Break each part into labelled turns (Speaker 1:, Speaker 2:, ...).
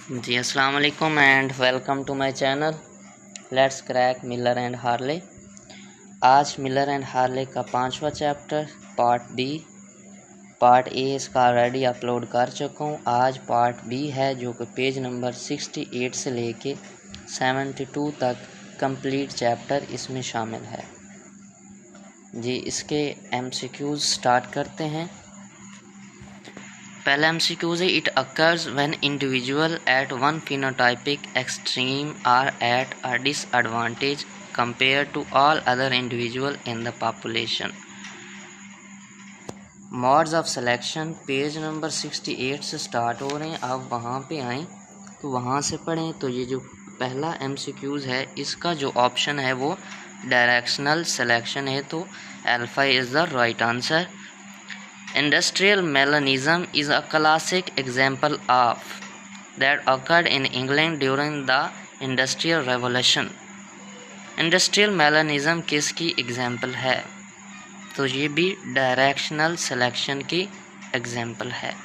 Speaker 1: जी अस्सलाम वालेकुम and welcome to my channel let's crack Miller and Harley. आज Miller and Harley का 5वां chapter part B. Part A इसका ऑलरेडी अपलोड कर चुका हूँ। आज पार्ट बी है जो कि पेज नंबर 68 से लेके 72 तक कंप्लीट चैप्टर इसमें शामिल है। जी इसके एमसीक्यूज स्टार्ट करते हैं। पहला एमसीक्यूज है, it occurs when individual at one phenotypic extreme are at a disadvantage compare to all other individual in the population. Modes of selection page number 68 से स्टार्ट हो रहे हैं। आप वहाँ पे आएँ तो वहाँ से पढ़ें। तो ये जो पहला एमसीक्यूज है इसका जो ऑप्शन है वो डायरेक्शनल सिलेक्शन है, तो alpha is the right answer. Industrial Melanism is a classic example of that occurred in England during the Industrial Revolution. Industrial Melanism किसकी एग्जाम्पल है? तो ये भी डायरेक्शनल सिलेक्शन की एग्जाम्पल है।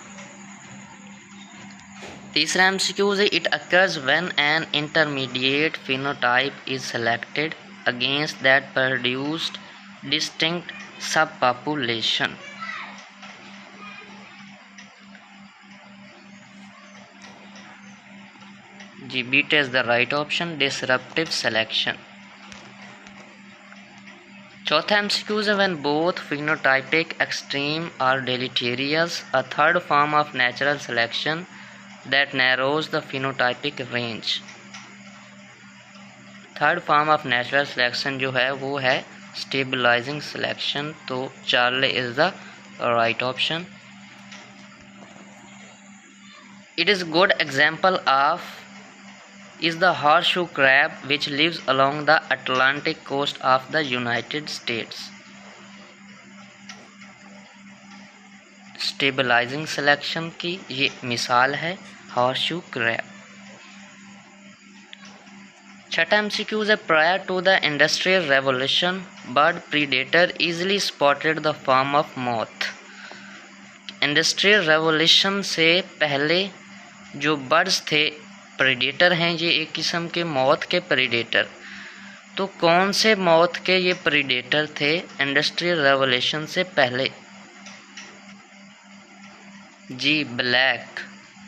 Speaker 1: तीसरा एमसीक्यूज है, it occurs when an intermediate phenotype is selected against that produced distinct subpopulation. जी beta is the right option, disruptive selection. चौथा एमसीक्यूज है, when both phenotypic extreme are deleterious a third form of natural selection that narrows the phenotypic range. Third form of natural selection जो है वो है stabilising selection, तो Charlie is the right option. It is good example of is the horseshoe crab which lives along the Atlantic coast of the United States. Stabilizing selection की ये मिसाल है horseshoe crab। छठा एमसीक्यूज है, prior to the industrial revolution bird predator easily spotted the form of moth। Industrial revolution से पहले जो birds थे प्रेडेटर हैं, ये एक किस्म के मौत के प्रेडेटर। तो कौन से मौत के ये प्रेडेटर थे इंडस्ट्रियल रेवोल्यूशन से पहले? जी black,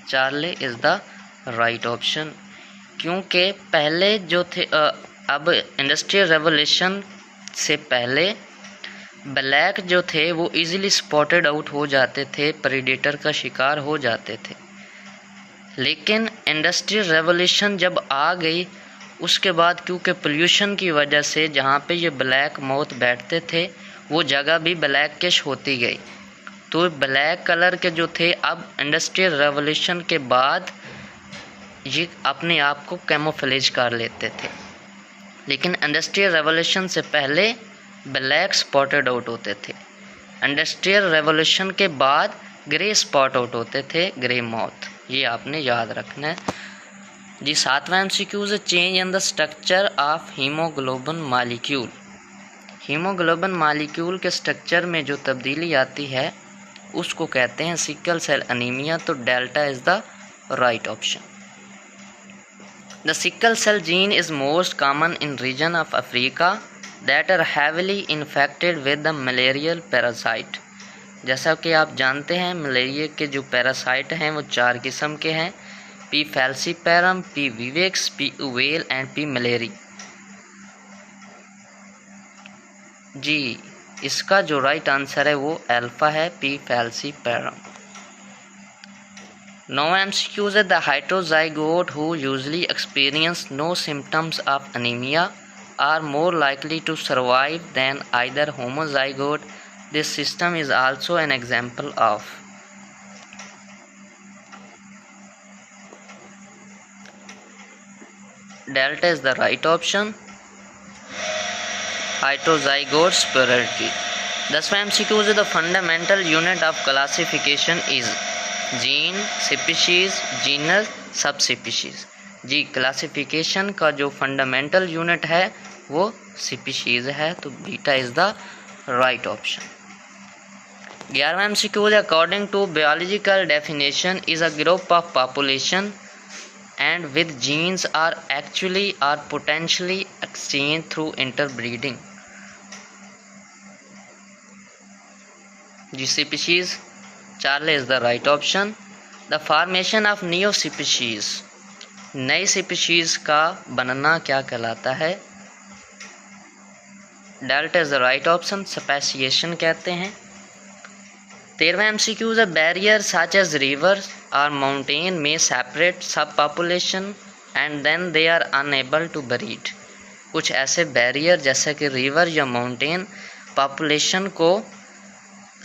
Speaker 1: Charlie is the right option. क्योंकि पहले जो थे अब इंडस्ट्रियल रेवोल्यूशन से पहले ब्लैक जो थे वो इजीली स्पॉटेड आउट हो जाते थे, प्रेडेटर का शिकार हो जाते थे। लेकिन इंडस्ट्रियल रेवोल्यूशन जब आ गई उसके बाद क्योंकि पोल्यूशन की वजह से जहाँ पे ये ब्लैक मौत बैठते थे वो जगह भी ब्लैकिश होती गई, तो ब्लैक कलर के जो थे अब इंडस्ट्रियल रेवोल्यूशन के बाद ये अपने आप को कैमोफ्लेज कर लेते थे। लेकिन इंडस्ट्रियल रेवोल्यूशन से पहले ब्लैक स्पॉटेड आउट होते थे, इंडस्ट्रियल रेवोल्यूशन के बाद ग्रे स्पॉट आउट होते थे, ग्रे मौत। ये आपने याद रखना है। जी सातवां एमसीक्यूज है, change in the structure of haemoglobin molecule. Haemoglobin molecule के स्ट्रक्चर में जो तब्दीली आती है उसको कहते हैं सिकल सेल अनीमिया, तो delta is the right option. The sickle cell gene is most common in region of Africa that are heavily infected with the malarial parasite. जैसा कि आप जानते हैं मलेरिया के जो पैरासाइट हैं वो 4 किस्म के हैं, P falciparum, P vivax, P ovale and P malariae. जी इसका जो राइट आंसर है वो अल्फा है, पी फैल्सीपैरम। 9 एमसीक्यूज है, the heterozygote who usually experience no symptoms of anaemia are more likely to survive than either homozygote. This system is also an example of delta is the right option, heterozygote superiority। 10वां MCQ is the fundamental unit of classification is gene, species, genus, subspecies। जी classification का जो fundamental unit है वो species है, तो beta is the right option. 11वां MCQ, according to biological definition is a group of population and with genes are actually or potentially exchanged through interbreeding. The species Charlie is the right option. The formation of new species, नई species का बनना क्या कहलाता है? Delta is the right option, speciation कहते हैं। 13वां MCQ is a barrier such as rivers or mountain may separate subpopulation and then they are unable to breed. कुछ ऐसे बैरियर जैसे कि रिवर या माउंटेन पॉपुलेशन को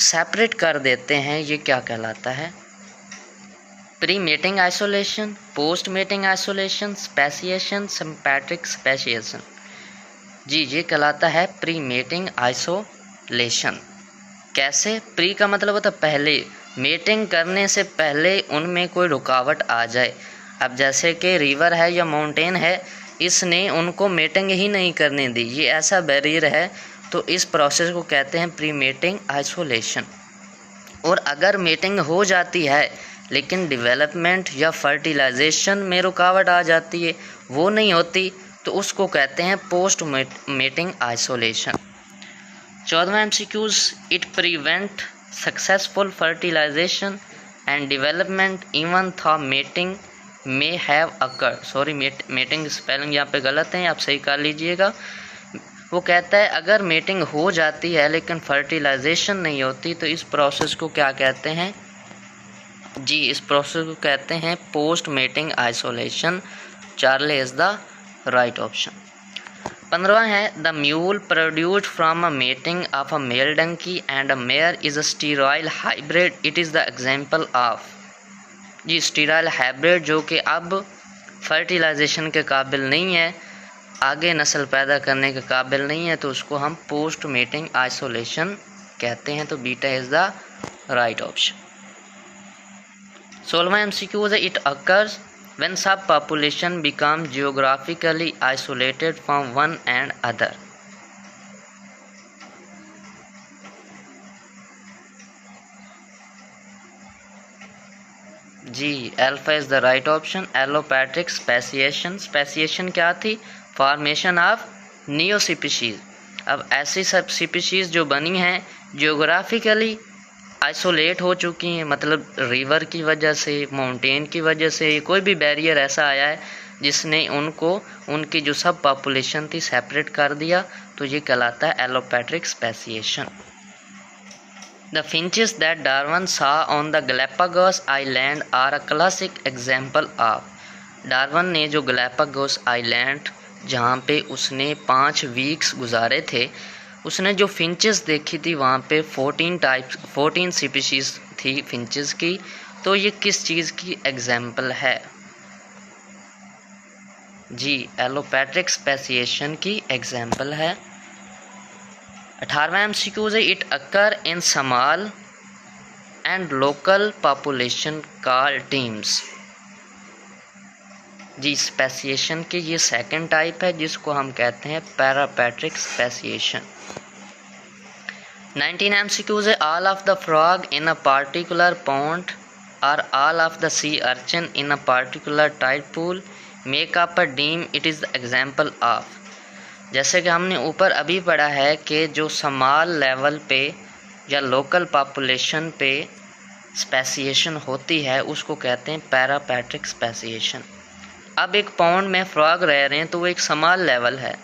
Speaker 1: सेपरेट कर देते हैं, ये क्या कहलाता है? Pre mating isolation, post mating isolation, speciation, sympatric speciation. जी ये कहलाता है प्री मेटिंग आइसोलेशन। कैसे? प्री का मतलब होता है पहले, मेटिंग करने से पहले उनमें कोई रुकावट आ जाए। अब जैसे कि रिवर है या माउंटेन है, इसने उनको मेटिंग ही नहीं करने दी, ये ऐसा बैरियर है, तो इस प्रोसेस को कहते हैं प्री मेटिंग आइसोलेशन। और अगर मेटिंग हो जाती है लेकिन डेवलपमेंट या फर्टिलाइजेशन में रुकावट आ जाती है, वो नहीं होती, तो उसको कहते हैं पोस्ट मेटिंग आइसोलेशन। 14वां MCQs, it prevent successful fertilisation and development even though mating may have occurred. Sorry, mating spelling यहाँ पे गलत है, आप सही कर लीजिएगा। वो कहता है अगर मेटिंग हो जाती है लेकिन फर्टिलाइजेशन नहीं होती, तो इस प्रोसेस को क्या कहते हैं? जी इस प्रोसेस को कहते हैं post mating isolation. Charlie is the right option. 15वां है the mule produced from a mating of a male donkey and a mare is a sterile hybrid, it is the example of. जी sterile hybrid जो कि अब fertilisation के काबिल नहीं है, आगे नस्ल पैदा करने के काबिल नहीं है, तो उसको हम पोस्ट मेटिंग आइसोलेशन कहते हैं। तो beta is the right option. 16वां MCQ है it occurs when subpopulation become geographically isolated from one and other. जी alpha is the right option, allopatric speciation. Speciation क्या थी? Formation of new species. अब ऐसी सब स्पीशीज जो बनी हैं जियोग्राफिकली आइसोलेट हो चुकी हैं, मतलब रिवर की वजह से, माउंटेन की वजह से, कोई भी बैरियर ऐसा आया है जिसने उनको उनकी जो सब पॉपुलेशन थी सेपरेट कर दिया, तो ये कहलाता है allopatric speciation. The finches that Darwin saw on the Galapagos island are a classic example of. Darwin ने जो गैलापागोस आइलैंड जहाँ पे उसने 5 वीक्स गुजारे थे, उसने जो फिंचेस देखी थी वहाँ पे 14 स्पीशीज थी फिंचेस की। तो ये किस चीज़ की एग्जाम्पल है? जी एलोपैट्रिक स्पेसिएशन की एग्जाम्पल है। 18वां MCQ है it occur in small and local population called demes. जी स्पेसिएशन के ये सेकंड टाइप है जिसको हम कहते हैं पैरापैट्रिक स्पेसिएशन। 19 MCQs है all of the frog in a particular pond और all of the sea urchin in a particular tide pool make up a deme, it is the example of. जैसे कि हमने ऊपर अभी पढ़ा है कि जो स्मॉल लेवल पे या लोकल पॉपुलेशन पे स्पेसिएशन होती है उसको कहते हैं पैरापैट्रिक स्पेसिएशन। अब एक पॉन्ड में फ्रॉग रह रहे हैं तो वो एक स्मॉल लेवल है,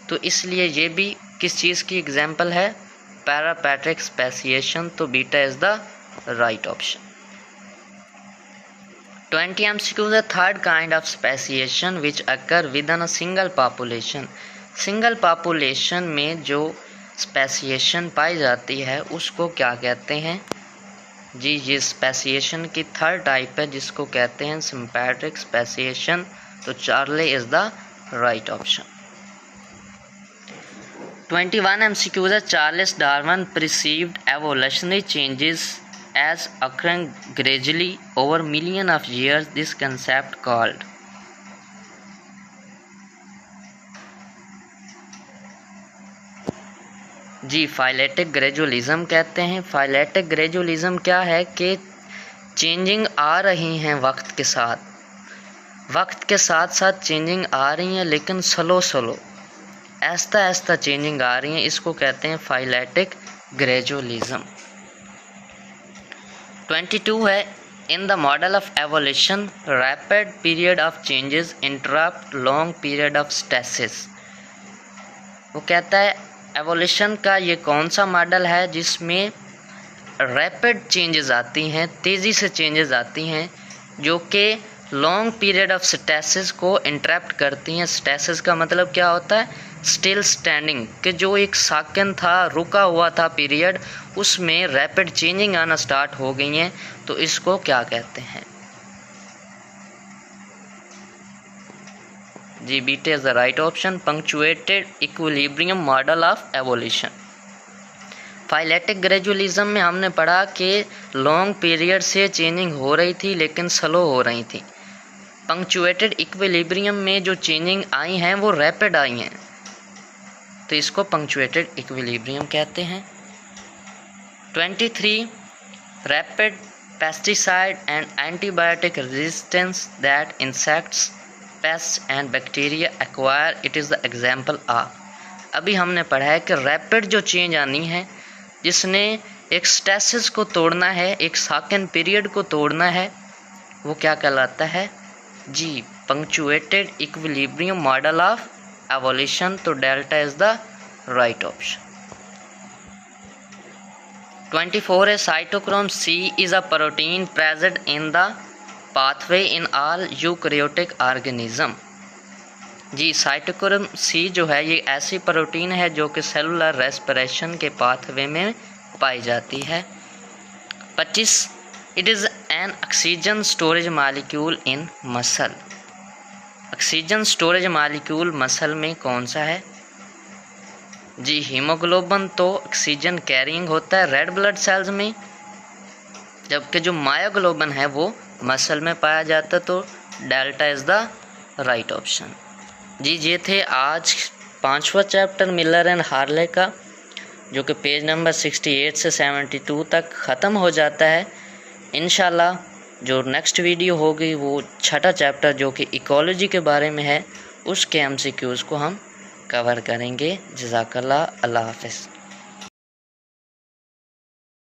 Speaker 1: तो इसलिए ये भी किस चीज़ की एग्जाम्पल है? Parapatric speciation. तो beta is the right option. 20 MCQ है third kind of speciation which occur within a single population. Single population में जो स्पेसिएशन पाई जाती है उसको क्या कहते हैं? जी ये स्पेसिएशन की थर्ड टाइप है जिसको कहते हैं सिम्पैट्रिक स्पेसिएशन। तो Charlie is the right option. 21 MCQ है Charles Darwin perceived evolutionary changes as occurring gradually over million of years, this concept called। जी फाइलेटिक ग्रेजुअलिज्म कहते हैं। फाइलेटिक ग्रेजुअलिज्म क्या है कि चेंजिंग आ रही हैं वक्त के साथ, वक्त के साथ साथ चेंजिंग आ रही हैं, लेकिन स्लो आहिस्ता आहिस्ता चेंजिंग आ रही हैं। इसको कहते हैं फाइलेटिक ग्रेजुअलिज्म। 22 है, in the model of evolution rapid period of changes interrupt long period of stasis. वो कहता है एवोल्यूशन का ये कौन सा मॉडल है जिसमें रैपिड चेंजेस आती हैं, तेज़ी से चेंजेस आती हैं, जो कि लॉन्ग पीरियड ऑफ स्टेसिस को इंटरप्ट करती हैं। स्टेसिस का मतलब क्या होता है? स्टिल स्टैंडिंग, कि जो एक सेकंड था, रुका हुआ था पीरियड, उसमें रैपिड चेंजिंग आना स्टार्ट हो गई हैं, तो इसको क्या कहते हैं? जी, beta is the right option, punctuated equilibrium model of evolution. Phyletic gradualism में हमने पढ़ा कि लॉन्ग पीरियड से चेंजिंग हो रही थी लेकिन स्लो हो रही थी। पंक्चुएटेड इक्विलिब्रियम में जो चेंजिंग आई हैं वो रैपिड आई हैं, तो इसको पंक्चुएटेड इक्विलिब्रियम कहते हैं। 23, rapid pesticide and antibiotic resistance that insects, paste and bacteria acquire, it is the example of. अभी हमने पढ़ा है कि रैपिड जो चेंज आनी है, जिसने एक स्टेसिस को तोड़ना है, एक सेकंड पीरियड को तोड़ना है, वो क्या कहलाता है? जी, punctuated equilibrium model of evolution. तो delta is the right option. 24 है, cytochrome c is a protein present in the pathway in all eukaryotic organism. जी, साइटोक्रोम सी जो है ये ऐसी प्रोटीन है जो कि सेलुलर रेस्पिरेशन के पाथवे में पाई जाती है। 25, it is an oxygen storage molecule in muscle. Oxygen storage molecule muscle में कौन सा है? जी, हीमोग्लोबिन तो ऑक्सीजन कैरिंग होता है रेड ब्लड सेल्स में, जबकि जो मायोग्लोबिन है वो मसल में पाया जाता है, तो delta is the right option. जी, ये थे आज 5वां चैप्टर मिलर एंड हार्ले का, जो कि पेज नंबर 68 से 72 तक ख़त्म हो जाता है। इंशाल्लाह जो नेक्स्ट वीडियो होगी वो 6ठा चैप्टर जो कि इकोलॉजी के बारे में है, उसके MCQs को हम कवर करेंगे। जज़ाकल्लाह, अल्लाह हाफ़िज़।